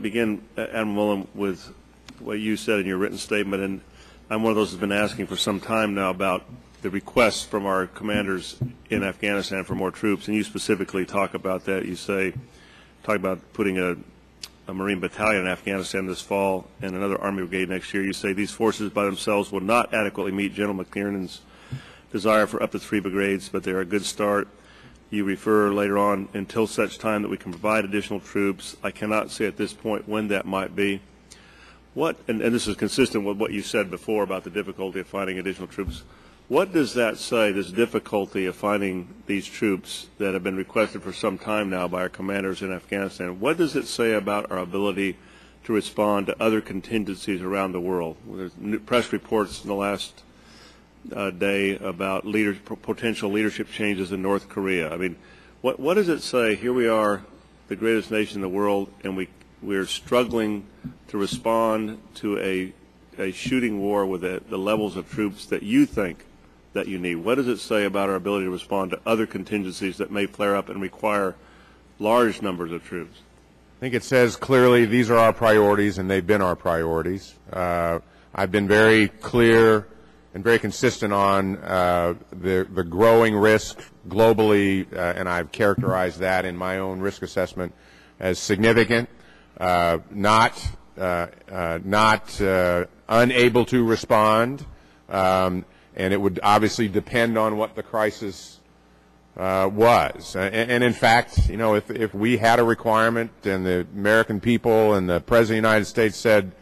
begin, Admiral Mullen, with what you said in your written statement, and I'm one of those who's been asking for some time now about the requests from our commanders in Afghanistan for more troops, and you specifically talk about that. You talk about putting a Marine battalion in Afghanistan this fall and another Army brigade next year. You say these forces by themselves will not adequately meet General McTiernan's desire for up to 3 brigades, but they're a good start. You refer later on, until such time that we can provide additional troops. I cannot say at this point when that might be. And this is consistent with what you said before about the difficulty of finding additional troops. What does that say, this difficulty of finding these troops that have been requested for some time now by our commanders in Afghanistan? What does it say about our ability to respond to other contingencies around the world? There's press reports in the last day about potential leadership changes in North Korea. I mean, what does it say? Here we are, the greatest nation in the world, and we're struggling to respond to a shooting war with the levels of troops that you think that you need. What does it say about our ability to respond to other contingencies that may flare up and require large numbers of troops? I think it says clearly these are our priorities, and they've been our priorities. I've been very clear and very consistent on the growing risk globally, and I've characterized that in my own risk assessment as significant, not unable to respond, and it would obviously depend on what the crisis was. And in fact, you know, if we had a requirement and the American people and the President of the United States said,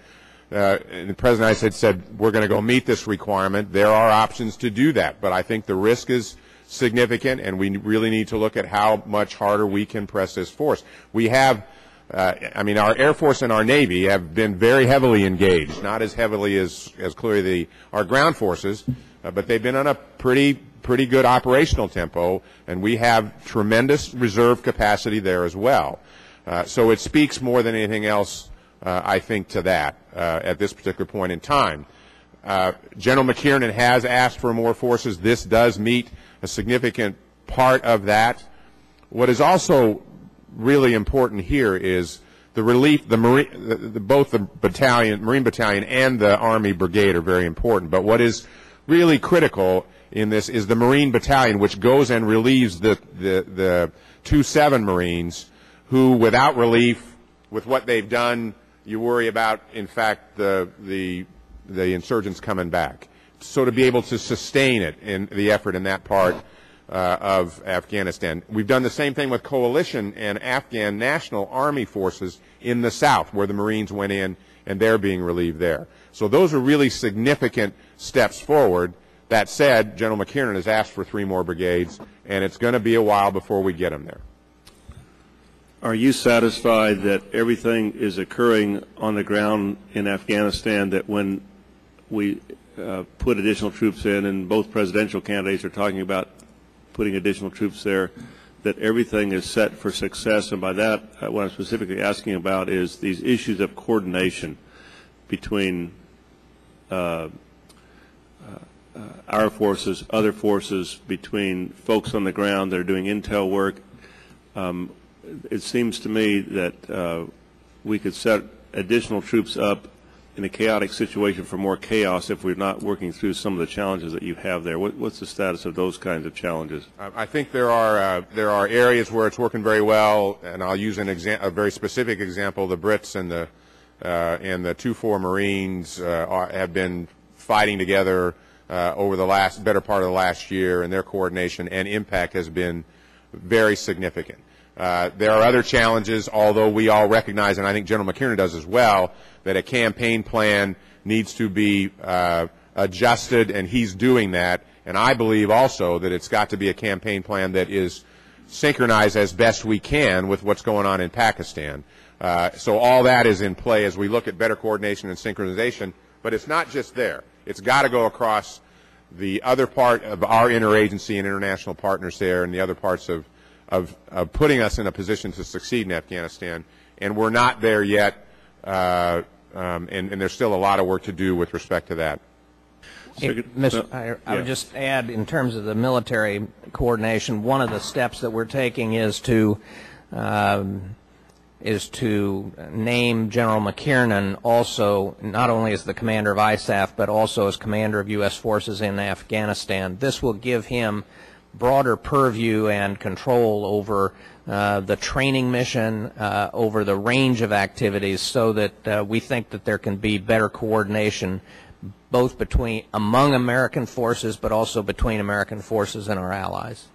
and the President of the United States said, we're going to go meet this requirement, there are options to do that. But I think the risk is significant, and we really need to look at how much harder we can press this force. We have, I mean, our Air Force and our Navy have been very heavily engaged, not as heavily as clearly our ground forces, but they've been on a pretty good operational tempo, and we have tremendous reserve capacity there as well. So it speaks more than anything else, I think, to that at this particular point in time. General McTiernan has asked for more forces. This does meet a significant part of that. What is also really important here is the relief. Both the Marine battalion and the Army brigade are very important. But what is really critical in this is the Marine battalion, which goes and relieves the 2-7 Marines, who, without relief, with what they've done, you worry about, in fact, the insurgents coming back. So to be able to sustain it in the effort in that part of Afghanistan. We've done the same thing with coalition and Afghan National Army forces in the south, where the Marines went in and they're being relieved there. So those are really significant steps forward. That said, General McTiernan has asked for 3 more brigades, and it's going to be a while before we get them there. Are you satisfied that everything is occurring on the ground in Afghanistan, that when we put additional troops in, and both presidential candidates are talking about putting additional troops there, that everything is set for success? And by that, what I'm specifically asking about is these issues of coordination between our forces, other forces, between folks on the ground that are doing intel work. It seems to me that we could set additional troops up in a chaotic situation for more chaos if we're not working through some of the challenges that you have there. What's the status of those kinds of challenges? I think there are areas where it's working very well, and I'll use a very specific example. The Brits and the 2-4 Marines have been fighting together over the better part of the last year, and their coordination and impact has been very significant. There are other challenges, although we all recognize, and I think General McTiernan does as well, that a campaign plan needs to be adjusted, and he's doing that. And I believe also that it's got to be a campaign plan that is synchronized as best we can with what's going on in Pakistan. So all that is in play as we look at better coordination and synchronization. But it's not just there. It's got to go across the other part of our interagency and international partners there, and the other parts of putting us in a position to succeed in Afghanistan. And we're not there yet, and there's still a lot of work to do with respect to that. I would just add, in terms of the military coordination, one of the steps that we're taking is to is to name General McKiernan also not only as the commander of ISAF but also as commander of U.S. forces in Afghanistan. This will give him broader purview and control over the training mission, over the range of activities, so that we think that there can be better coordination both among American forces but also between American forces and our allies.